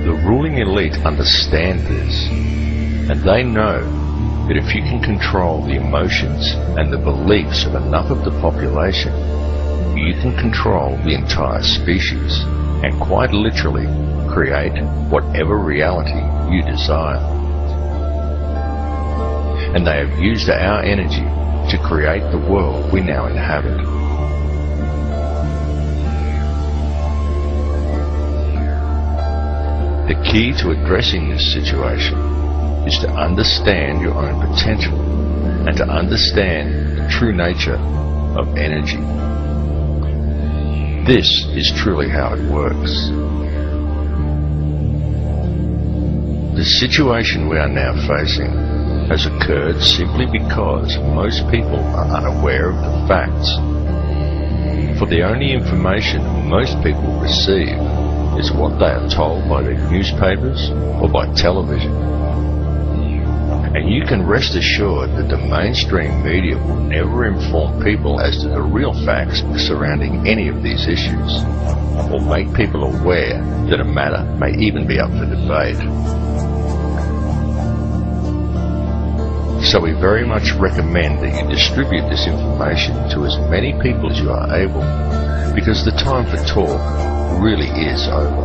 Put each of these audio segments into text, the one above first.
The ruling elite understand this, and they know that if you can control the emotions and the beliefs of enough of the population, you can control the entire species and quite literally create whatever reality you desire. And they have used our energy to create the world we now inhabit. The key to addressing this situation is to understand your own potential and to understand the true nature of energy. This is truly how it works. The situation we are now facing has occurred simply because most people are unaware of the facts. For the only information most people receive is what they are told by their newspapers or by television. And you can rest assured that the mainstream media will never inform people as to the real facts surrounding any of these issues, or make people aware that a matter may even be up for debate. So we very much recommend that you distribute this information to as many people as you are able, because the time for talk really is over.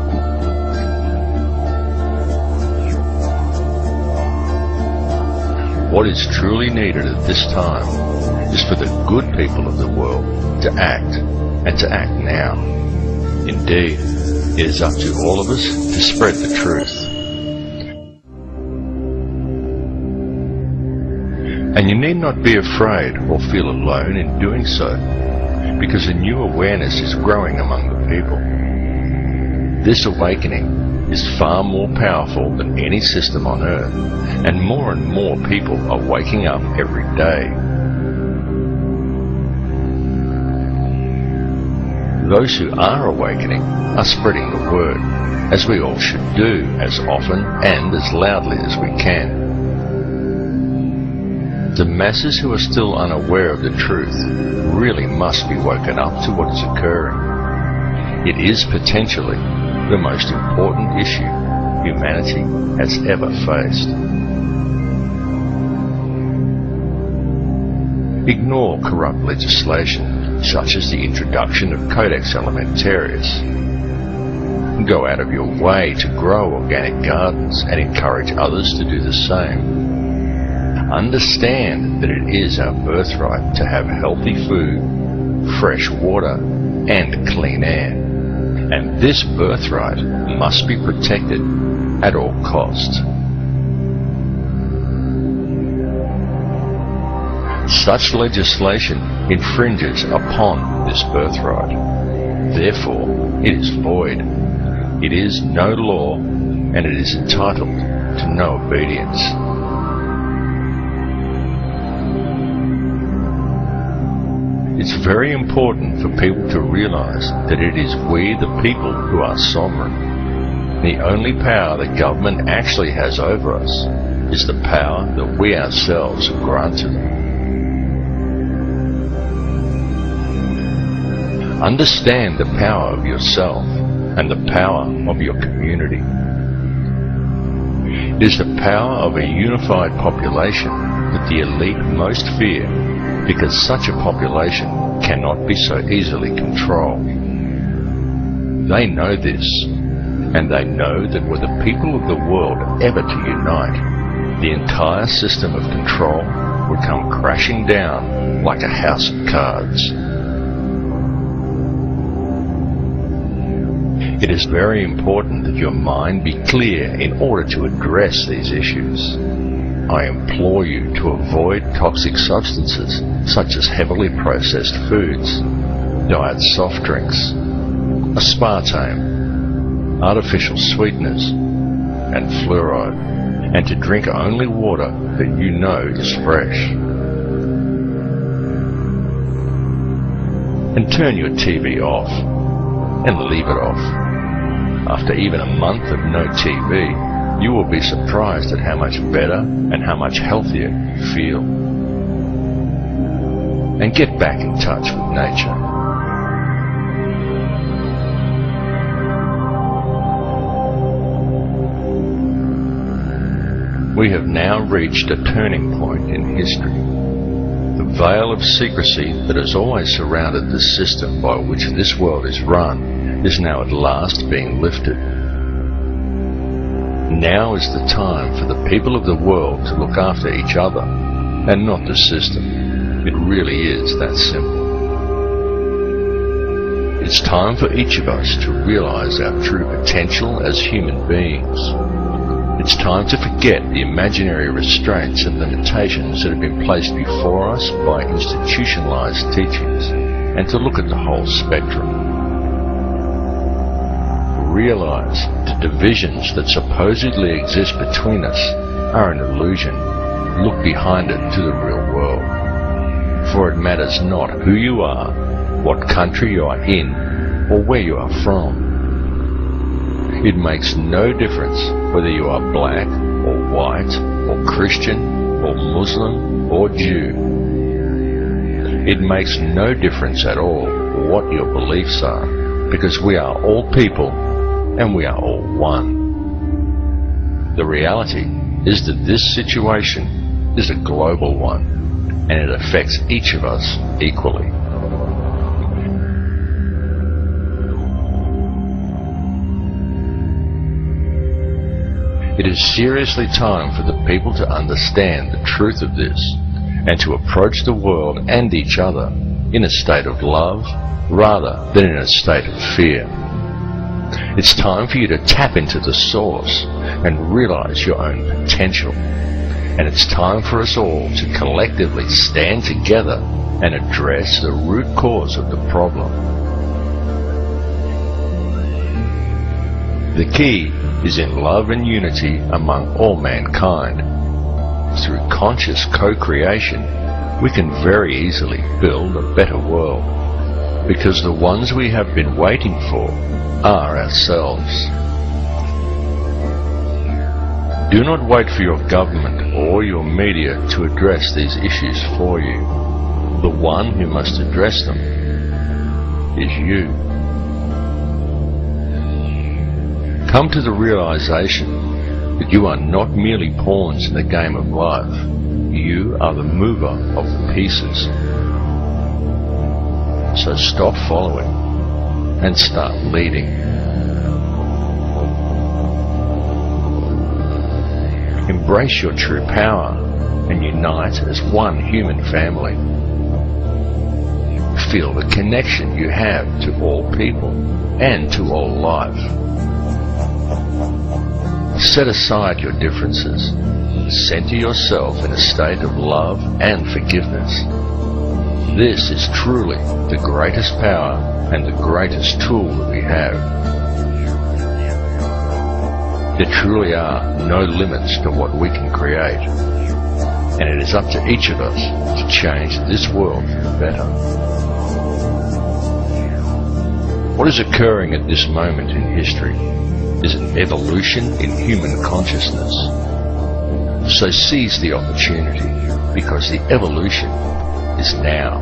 What is truly needed at this time is for the good people of the world to act, and to act now. Indeed, it is up to all of us to spread the truth. And you need not be afraid or feel alone in doing so, because a new awareness is growing among the people. This awakening is far more powerful than any system on earth, and more people are waking up every day. Those who are awakening are spreading the word, as we all should do, as often and as loudly as we can. The masses who are still unaware of the truth really must be woken up to what is occurring. It is potentially the most important issue humanity has ever faced. Ignore corrupt legislation, such as the introduction of Codex Alimentarius. Go out of your way to grow organic gardens and encourage others to do the same. Understand that it is our birthright to have healthy food, fresh water, and clean air. And this birthright must be protected at all costs. Such legislation infringes upon this birthright. Therefore, it is void. It is no law, and it is entitled to no obedience. It's very important for people to realize that it is we, the people, who are sovereign. The only power the government actually has over us is the power that we ourselves grant to them. Understand the power of yourself and the power of your community. It is the power of a unified population that the elite most fear, because such a population cannot be so easily controlled. They know this, and they know that were the people of the world ever to unite, the entire system of control would come crashing down like a house of cards. It is very important that your mind be clear in order to address these issues. I implore you to avoid toxic substances such as heavily processed foods, diet soft drinks, aspartame, artificial sweeteners, and fluoride, and to drink only water that you know is fresh. And turn your TV off, and leave it off. After even a month of no TV, you will be surprised at how much better and how much healthier you feel. And get back in touch with nature. We have now reached a turning point in history. The veil of secrecy that has always surrounded the system by which this world is run is now at last being lifted. Now is the time for the people of the world to look after each other and not the system. It really is that simple. It's time for each of us to realize our true potential as human beings. It's time to forget the imaginary restraints and limitations that have been placed before us by institutionalized teachings, and to look at the whole spectrum. Realize the divisions that supposedly exist between us are an illusion. Look behind it to the real world. For it matters not who you are, what country you are in, or where you are from. It makes no difference whether you are black or white or Christian or Muslim or Jew. It makes no difference at all what your beliefs are, because we are all people and we are all one. The reality is that this situation is a global one, and it affects each of us equally. It is seriously time for the people to understand the truth of this and to approach the world and each other in a state of love rather than in a state of fear. It's time for you to tap into the source and realize your own potential. And it's time for us all to collectively stand together and address the root cause of the problem. The key is in love and unity among all mankind. Through conscious co-creation, we can very easily build a better world, because the ones we have been waiting for are ourselves. Do not wait for your government or your media to address these issues for you. The one who must address them is you. Come to the realization that you are not merely pawns in the game of life. You are the mover of the pieces. So stop following and start leading. Embrace your true power and unite as one human family. Feel the connection you have to all people and to all life. Set aside your differences. Center yourself in a state of love and forgiveness. This is truly the greatest power and the greatest tool that we have. There truly are no limits to what we can create, and it is up to each of us to change this world for the better. What is occurring at this moment in history is an evolution in human consciousness. So seize the opportunity, because the evolution is now.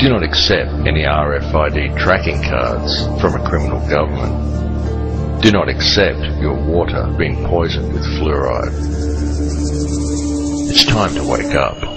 Do not accept any RFID tracking cards from a criminal government. Do not accept your water being poisoned with fluoride. It's time to wake up.